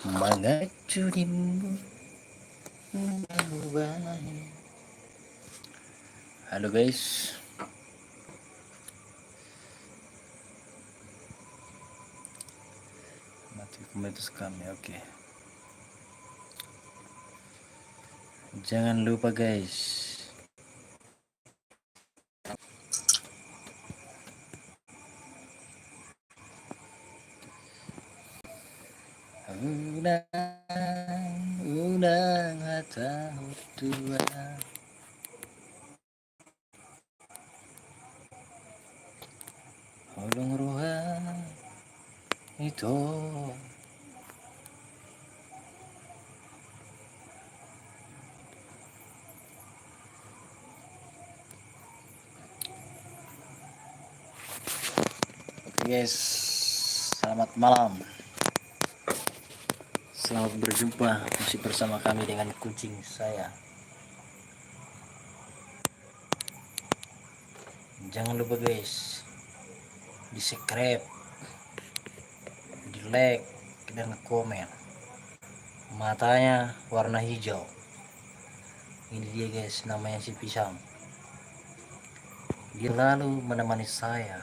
mengacu rimbu. Halo guys, mati komunitas kami. Oke, jangan lupa guys, unang tahun tua, ulung ruha itu. Oke guys, selamat malam. Selamat berjumpa masih bersama kami dengan kucing saya. Jangan lupa guys, di subscribe, di like, dan komen. Matanya warna hijau. Ini dia guys, namanya si Pisang. Dia lalu menemani saya.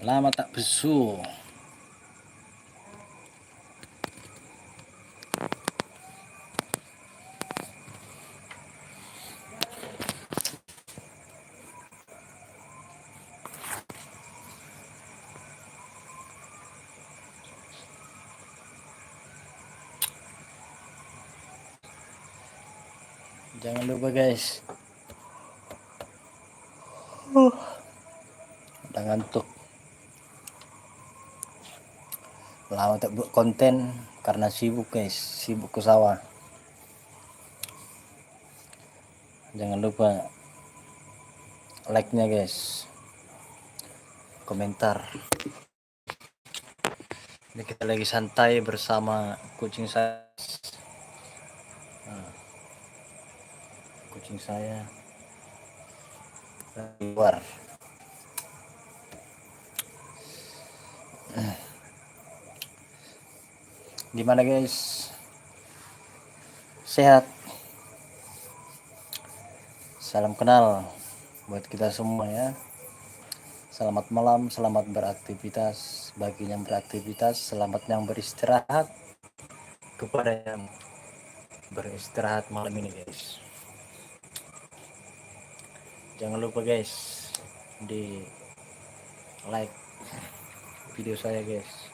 Lama tak besu. Jangan lupa guys. Udah ngantuk. Lama tak buat konten karena sibuk guys, sibuk ke sawah. Jangan lupa like-nya guys, komentar. Ini kita lagi santai bersama kucing saya. Kucing saya di luar. Gimana guys? Sehat? Salam kenal buat kita semua ya. Selamat malam, selamat beraktivitas. Bagi yang beraktivitas, selamat yang beristirahat. Kepada yang beristirahat malam ini guys, jangan lupa guys di like video saya guys.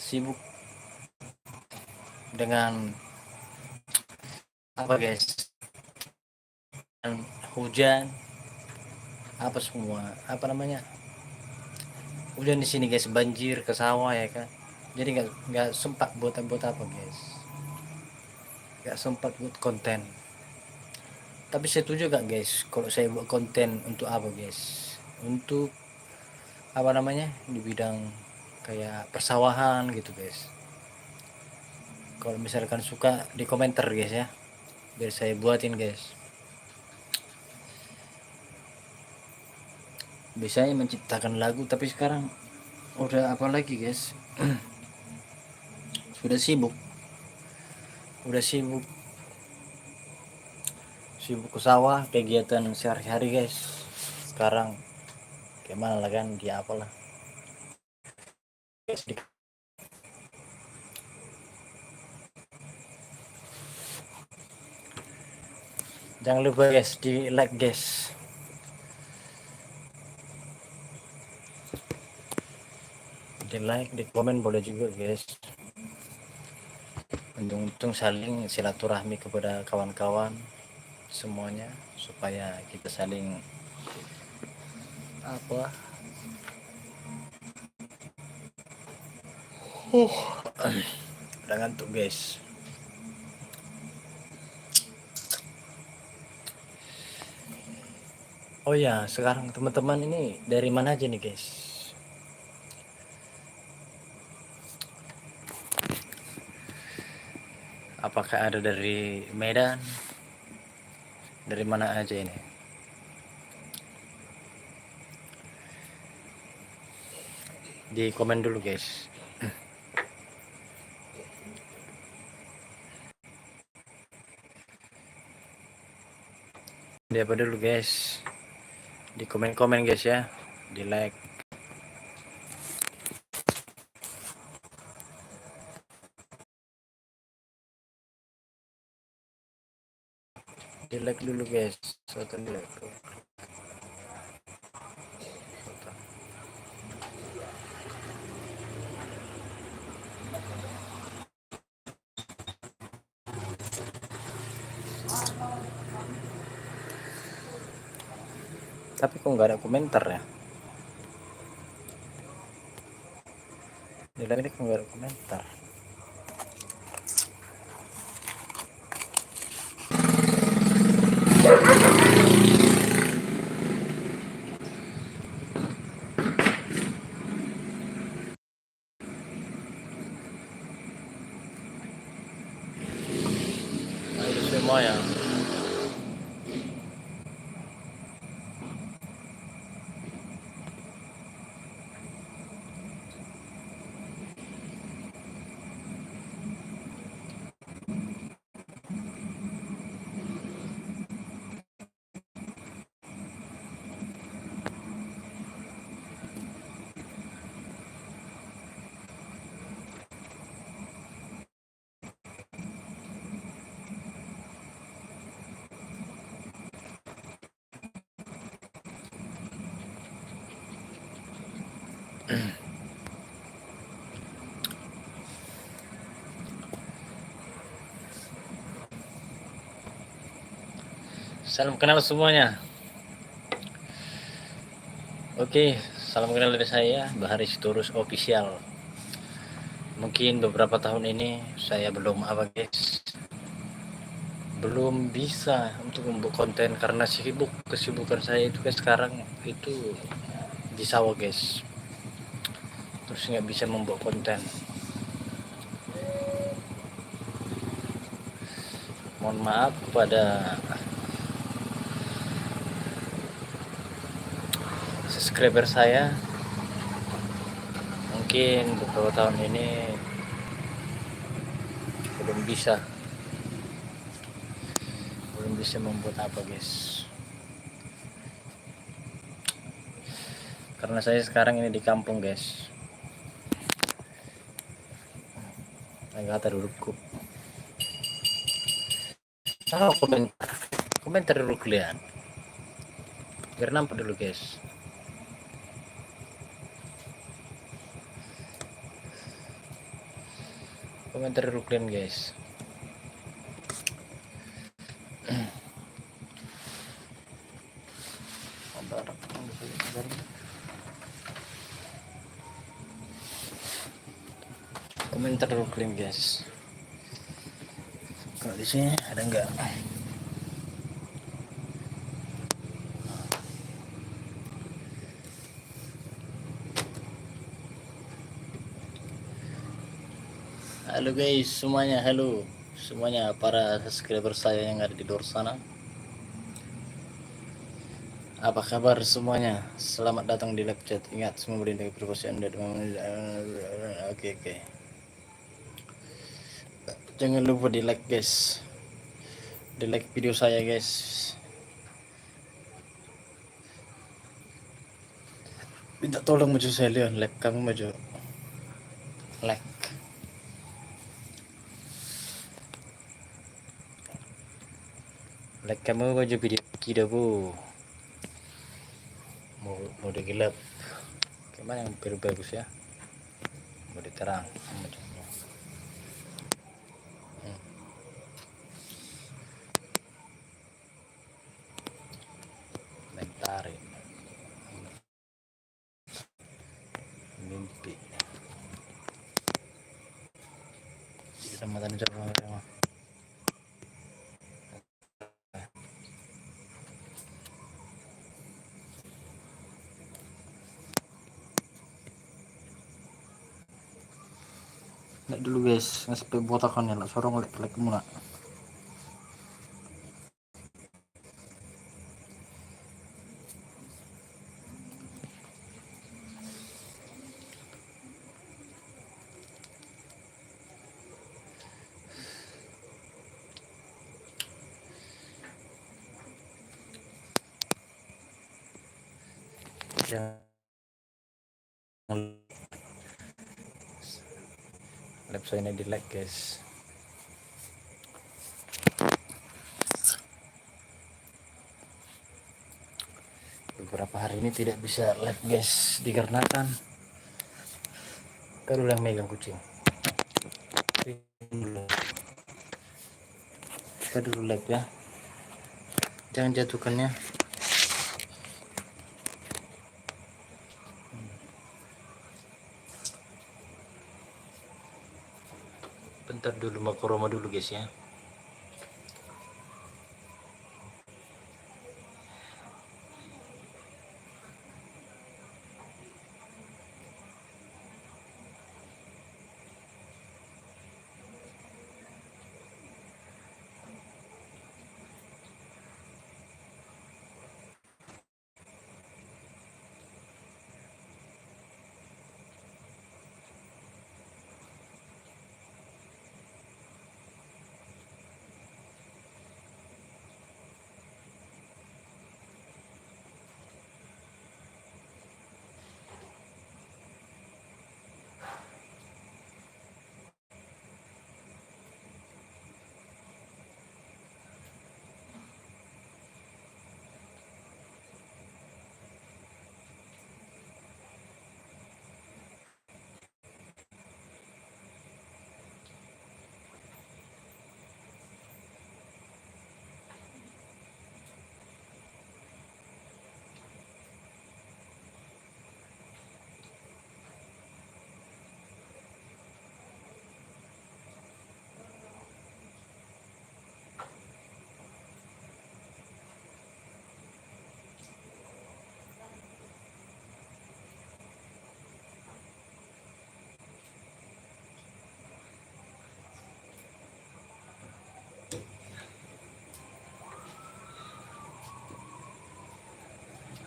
Sibuk dengan apa guys, dan hujan apa semua, apa namanya, hujan di sini guys, banjir ke sawah ya kan. Jadi nggak sempat buat apa guys, nggak sempat buat konten. Tapi setuju gak guys kalau saya buat konten untuk apa guys, untuk apa namanya, di bidang kayak persawahan gitu guys. Kalau misalkan suka di komentar guys ya, biar saya buatin guys. Biasanya menciptakan lagu, tapi sekarang udah apa lagi guys, sudah sibuk, udah sibuk ke sawah, kegiatan sehari-hari guys. Sekarang gimana lah kan, dia apalah guys. Jangan lupa guys di like guys, di like, di komen boleh juga guys. Untung-untung saling silaturahmi kepada kawan-kawan semuanya, supaya kita saling apa, udah ngantuk guys. Oh ya, sekarang teman-teman ini dari mana aja nih guys? Apakah ada dari Medan? Dari mana aja ini? Di komen dulu guys. Di apa dulu guys? Di komen-komen guys ya. Di like. Di like dulu guys. Satu di like. Tapi kok nggak ada komentar ya? Di like ini kok nggak ada komentar? Ayo semua ya. Salam kenal semuanya. Oke, salam kenal dari saya, Bahari Sitorus Official. Mungkin beberapa tahun ini saya belum apa guys, belum bisa untuk membuat konten karena sibuk. Kesibukan saya itu kan sekarang itu di sawah guys, terus nggak bisa membuat konten. Mohon maaf pada subscriber saya, mungkin beberapa tahun ini belum bisa membuat apa guys, karena saya sekarang ini di kampung guys. Agak terurupku. Komentar dulu kalian biar nampak dulu guys. Komentar dulu kalian guys. Komentar dulu kalian guys. Kalau di sini ada enggak? Halo guys semuanya, halo semuanya para subscriber saya yang ada di luar sana. Apa kabar semuanya? Selamat datang di live chat. Ingat semua melindungi privasi Anda. Oke. Jangan lupa di like guys. Di like video saya guys. Minta tolong maju saya lihat like kamu maju. Like. Like kamu maju video kita bu. Mode gelap. Gimana yang biru bagus ya? Mode terang. Mentari. Mimpi. Sama tadi coba. dulu guys, ngasih botakannya lah, sorong lek muna. Live saya ini di like guys. Beberapa hari ini tidak bisa live guys, dikarenakan Karul yang megang kucing. Kita dulu live ya, jangan jatuhkannya. Bentar dulu, mau ke rumah dulu guys ya.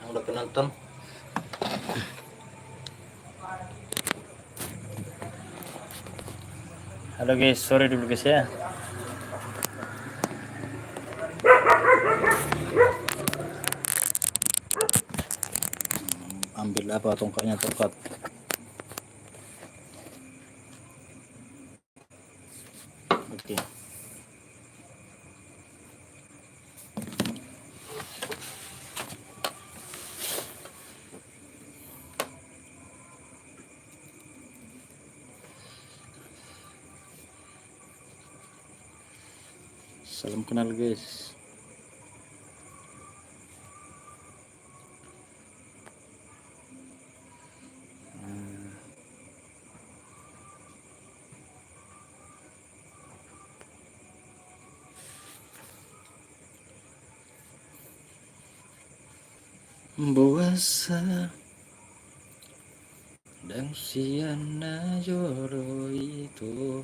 Udah penonton. Halo guys, sorry dulu guys ya. Ambil apa tongkatnya, tongkat. Oke. Salam kenal guys. Buasa dan siana joro itu.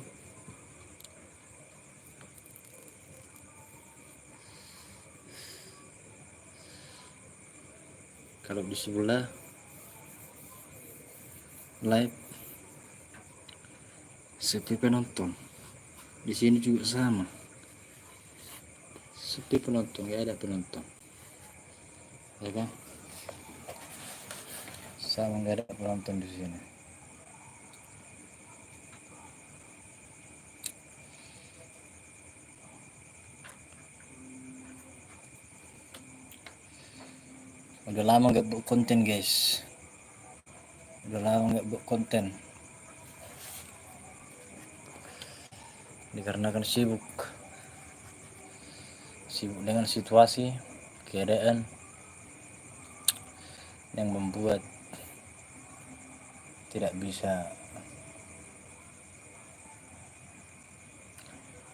Kalau di sebelah live sepi penonton, di sini juga sama, sepi penonton, gak ada penonton, ya kan? Sama, gak ada penonton di sini. Udah lama gak buat konten guys, udah lama gak buat konten dikarenakan sibuk dengan situasi keadaan yang membuat tidak bisa.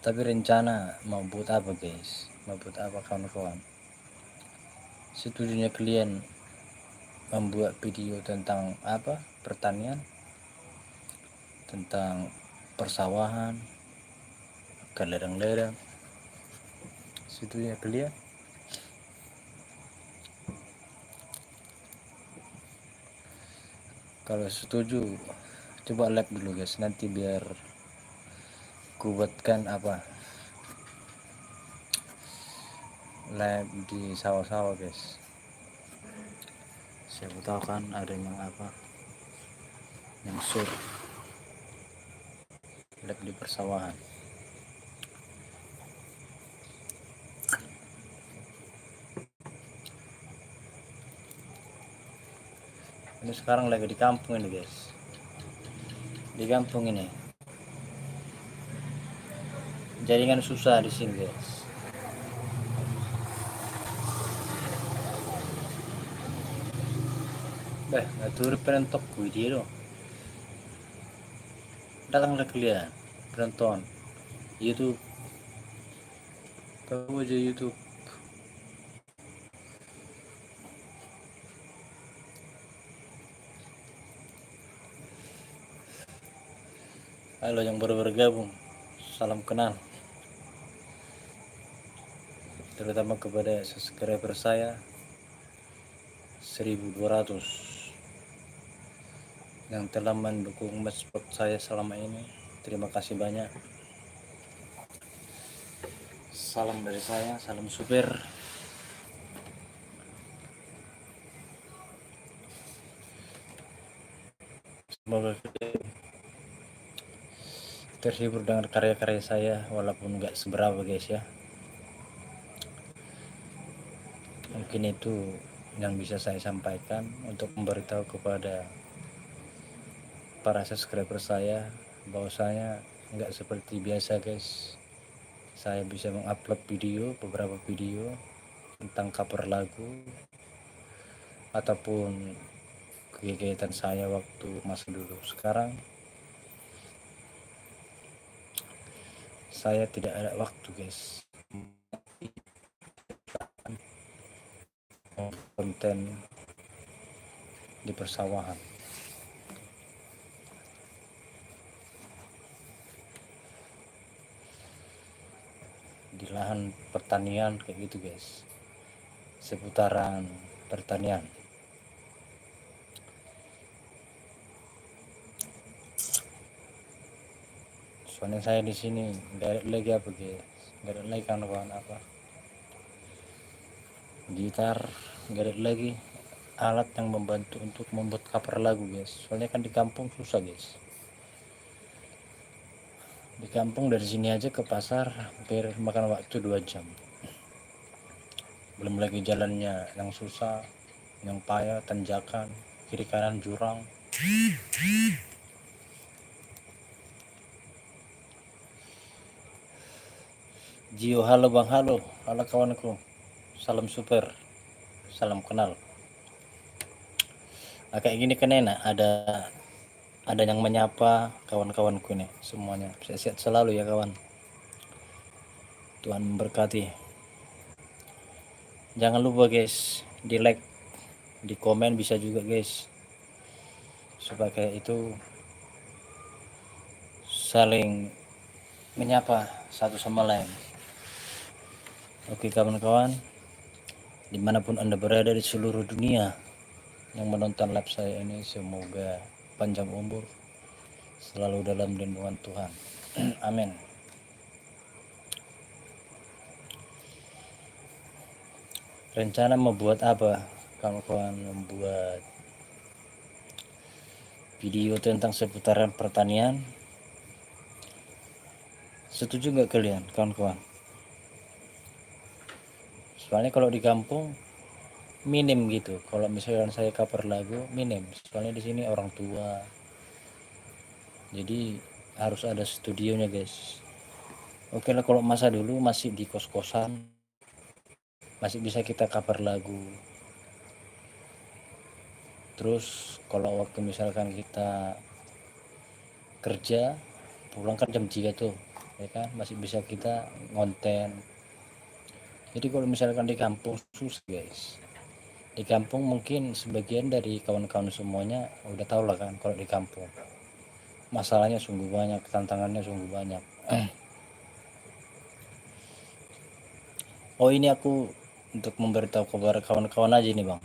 Tapi rencana mau buat apa guys, mau buat apa kawan-kawan, setujunya kalian membuat video tentang apa, pertanian, tentang persawahan, ke ladang-ladang, situ ya kalian. Kalau setuju coba live dulu guys, nanti biar ku buatkan apa live di sawah-sawah guys. Siapa tahu kan ada yang apa yang sur live di persawahan. Ini sekarang lagi di kampung ini guys, di kampung ini jaringan susah di sini guys. Ngatur penentok video datanglah kalian penonton YouTube, tahu aja YouTube. Halo yang baru bergabung, salam kenal, terutama kepada subscriber saya 1200 yang telah mendukung spot saya selama ini. Terima kasih banyak. Salam dari saya, salam supir. Semoga terhibur dengan karya-karya saya walaupun nggak seberapa guys ya. Mungkin itu yang bisa saya sampaikan untuk memberitahu kepada para subscriber saya bahwasanya nggak seperti biasa guys. Saya bisa mengupload video, beberapa video tentang cover lagu ataupun kegiatan saya waktu masa dulu. Sekarang saya tidak ada waktu guys, konten di persawahan, di lahan pertanian kayak gitu guys, seputaran pertanian. Soalnya saya di sini nggak ada lagi apa guys, nggak ada lagi kawan-kawan apa gitar, nggak ada lagi alat yang membantu untuk membuat cover lagu guys. Soalnya kan di kampung susah guys, di kampung dari sini aja ke pasar hampir makan waktu 2 jam, belum lagi jalannya yang susah, yang payah, tanjakan, kiri kanan jurang. Jio, halo bang, halo kawanku, salam super, salam kenal. Kayak gini kan enak, ada yang menyapa kawan-kawanku nih semuanya. Sehat-sehat selalu ya kawan, Tuhan memberkati. Jangan lupa guys, di like, di komen bisa juga guys, supaya kayak itu saling menyapa satu sama lain. Oke kawan-kawan, dimanapun anda berada di seluruh dunia yang menonton live saya ini, semoga panjang umur, selalu dalam lindungan Tuhan. Amin. Rencana membuat apa kawan-kawan? Membuat video tentang seputaran pertanian. Setuju nggak kalian kawan-kawan? Soalnya kalau di kampung minim gitu, kalau misalkan saya cover lagu minim, soalnya di sini orang tua, jadi harus ada studionya guys. Oke lah, kalau masa dulu masih di kos-kosan masih bisa kita cover lagu. Terus kalau waktu misalkan kita kerja pulang kan jam 3 tuh ya kan, masih bisa kita ngonten. Jadi kalau misalkan di kampung susah guys. Di kampung mungkin sebagian dari kawan-kawan semuanya udah tahu lah kan, kalau di kampung masalahnya sungguh banyak, tantangannya sungguh banyak. Oh ini aku untuk memberitahu kabar kawan-kawan aja nih bang.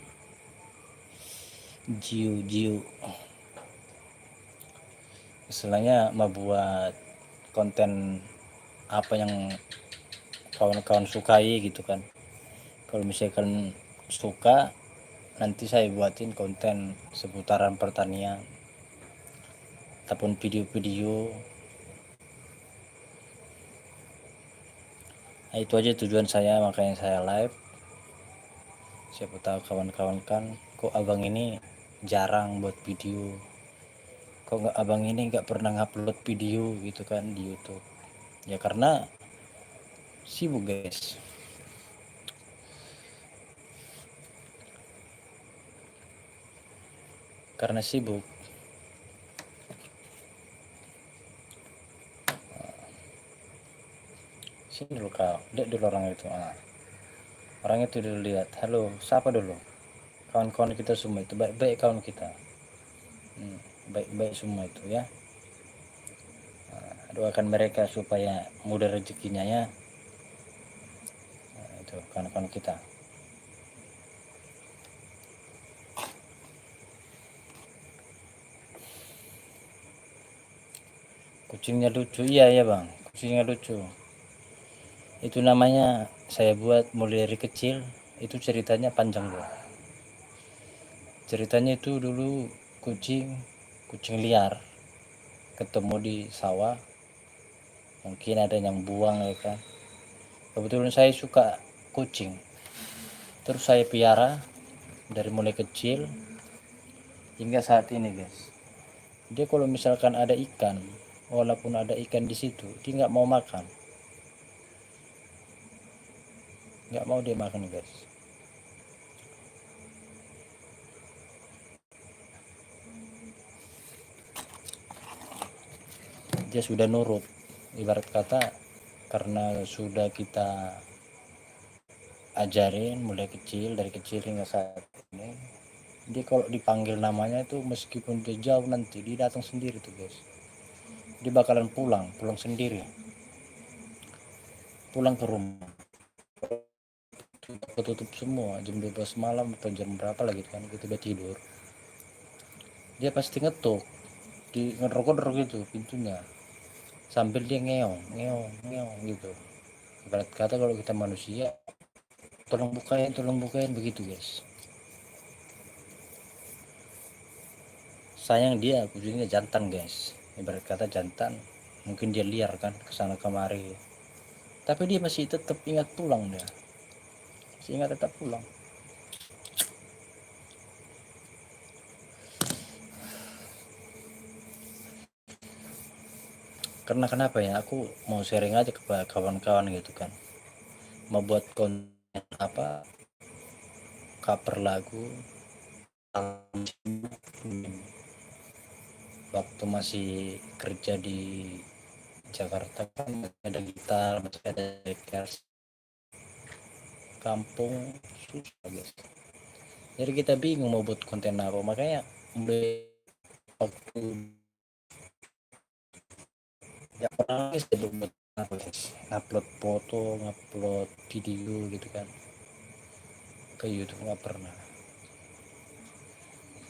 Jiu istilahnya mau buat konten apa yang kawan-kawan sukai gitu kan. Kalau misalkan suka, nanti saya buatin konten seputaran pertanian ataupun video-video. Nah, itu aja tujuan saya, makanya saya live. Siapa tahu kawan-kawan kan, kok abang ini jarang buat video, kok nggak abang ini nggak pernah ngupload video gitu kan di YouTube. Ya karena sibuk guys, karena sibuk. Sini dulu kau, lihat dulu orang itu. Orang itu dulu lihat, halo, siapa dulu? Kawan-kawan kita semua itu baik-baik kawan kita. Baik-baik semua itu ya. Doakan mereka supaya mudah rezekinya ya. Itu kawan-kawan kita. Kucingnya lucu, iya ya bang, kucingnya lucu. Itu namanya saya buat mulai dari kecil. Itu ceritanya panjang loh. Ceritanya itu dulu kucing liar ketemu di sawah, mungkin ada yang buang ya kan. Kebetulan saya suka kucing, terus saya piara dari mulai kecil hingga saat ini guys. Dia kalau misalkan ada ikan, walaupun ada ikan di situ, dia nggak mau makan, nggak mau dia makan guys. Dia sudah nurut, ibarat kata, karena sudah kita ajarin mulai kecil, dari kecil hingga saat ini. Dia kalau dipanggil namanya itu meskipun dia jauh, nanti dia datang sendiri tuh guys. Dia bakalan pulang sendiri, pulang ke rumah. Ketutup semua jam 12 malam atau jam berapa lagi kan, kita udah tidur, dia pasti ngetuk di ngerokok gitu pintunya, sambil dia ngeong ngeong ngeong gitu. Ibarat kata kalau kita manusia, tolong bukain begitu guys. Sayang dia kucingnya jantan guys, ibarat kata jantan, mungkin dia liar kan kesana kemari, tapi dia masih tetap ingat pulang, dia masih ingat tetap pulang. Karena kenapa ya, aku mau sharing aja ke kawan-kawan gitu kan, mau buat konten apa, cover lagu. Waktu masih kerja di Jakarta kan ada gitar, masih ada gitar kampung, susah guys. Jadi kita bingung mau buat konten apa, makanya mulai waktu ya pernah saya buat apa guys, upload foto, upload video gitu kan ke YouTube, nggak pernah.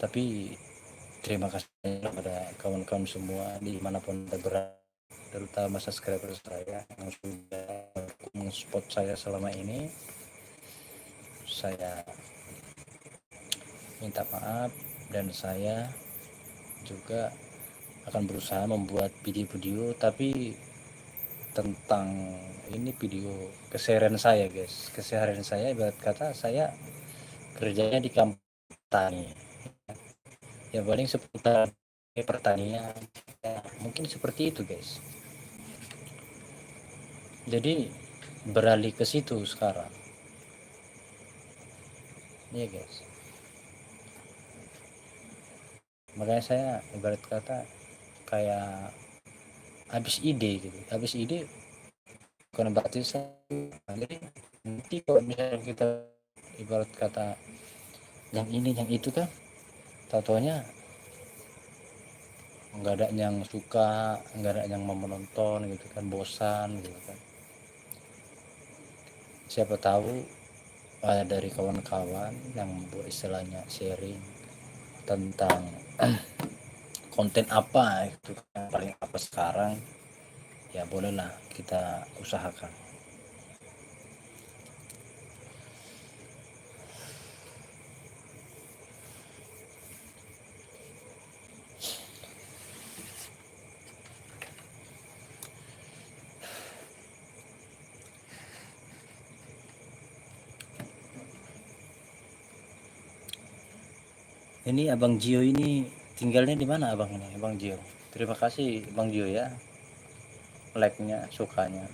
Tapi terima kasih kepada kawan-kawan semua dimanapun berada, terutama subscriber saya yang sudah mensupport saya selama ini. Saya minta maaf, dan saya juga akan berusaha membuat video-video tapi tentang ini, video keseharian saya guys. Keseharian saya ibarat kata saya kerjanya di kampung tani, ya paling seputar pertanian ya, mungkin seperti itu guys. Jadi beralih ke situ sekarang ya guys. Makanya saya ibarat kata kayak habis ide gitu, habis ide bukan berarti saya. Jadi nanti kalau misalnya kita ibarat kata yang ini yang itu kan, tatonya nggak ada yang suka, nggak ada yang mau menonton gitu kan, bosan gitu kan. Siapa tahu ada dari kawan-kawan yang buat istilahnya sharing tentang konten apa itu yang paling apa sekarang, ya bolehlah kita usahakan. Ini Abang Gio ini tinggalnya di mana Abang ini, Abang Gio? Terima kasih Bang Gio ya, like-nya, sukanya.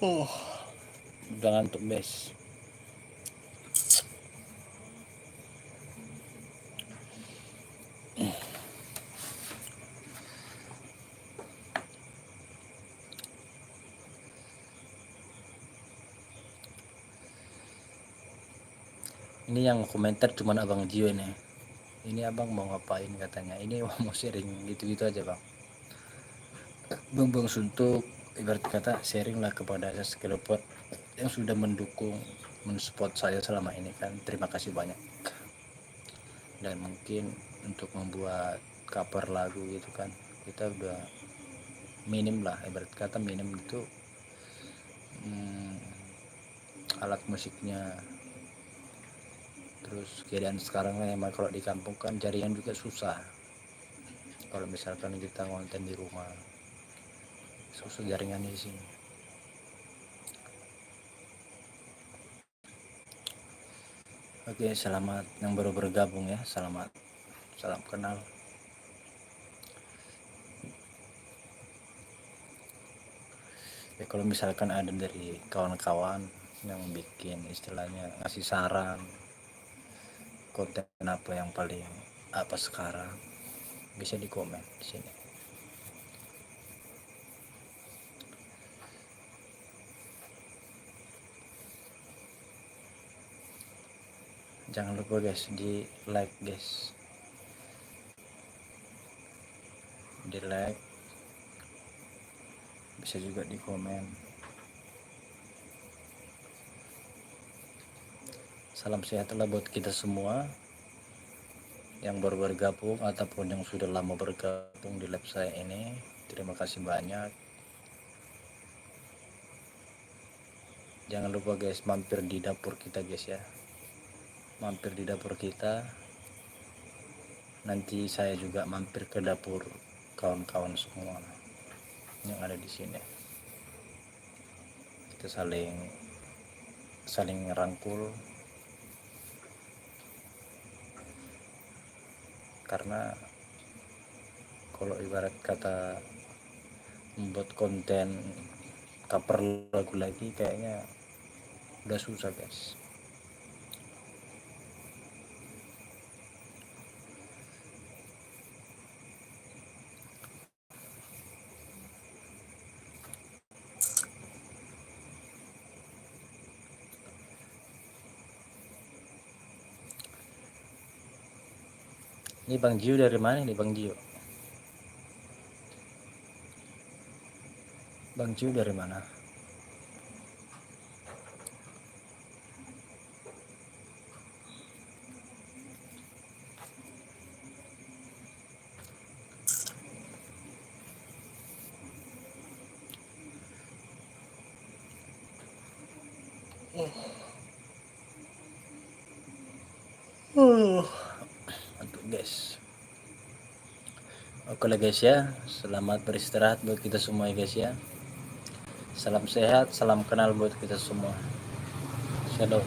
Oh, udah ngantuk guys. Ini yang komentar cuman Abang Gio ini. Ini abang mau ngapain katanya. Ini mau sharing gitu-gitu aja bang. Bang Suntuk ibarat kata sharing lah kepada subscriber yang sudah mendukung, mensupport saya selama ini kan. Terima kasih banyak. Dan mungkin untuk membuat cover lagu gitu kan, kita udah minim lah, ibarat kata minim gitu, alat musiknya. Terus keadaan sekarang memang kalau di kampung kan jaringan juga susah. Kalau misalkan kita ngonten di rumah, susah jaringan di sini. Oke, selamat yang baru bergabung ya, selamat, salam kenal. Ya kalau misalkan ada dari kawan-kawan yang bikin istilahnya ngasih saran konten apa yang paling apa sekarang, bisa di komen di sini. Jangan lupa guys di like guys, di like, bisa juga di komen. Salam sejahtera buat kita semua yang baru bergabung ataupun yang sudah lama bergabung di live saya ini. Terima kasih banyak. Jangan lupa guys mampir di dapur kita guys ya, mampir di dapur kita. Nanti saya juga mampir ke dapur kawan-kawan semua yang ada di sini. Kita saling ngerangkul, karena kalau ibarat kata membuat konten cover lagu lagi kayaknya udah susah guys. Ini Bang Gio dari mana nih Bang Gio? Bang Gio dari mana? Untuk guys. Oke lah guys ya, selamat beristirahat buat kita semua ya guys ya. Salam sehat, salam kenal buat kita semua. Shadow.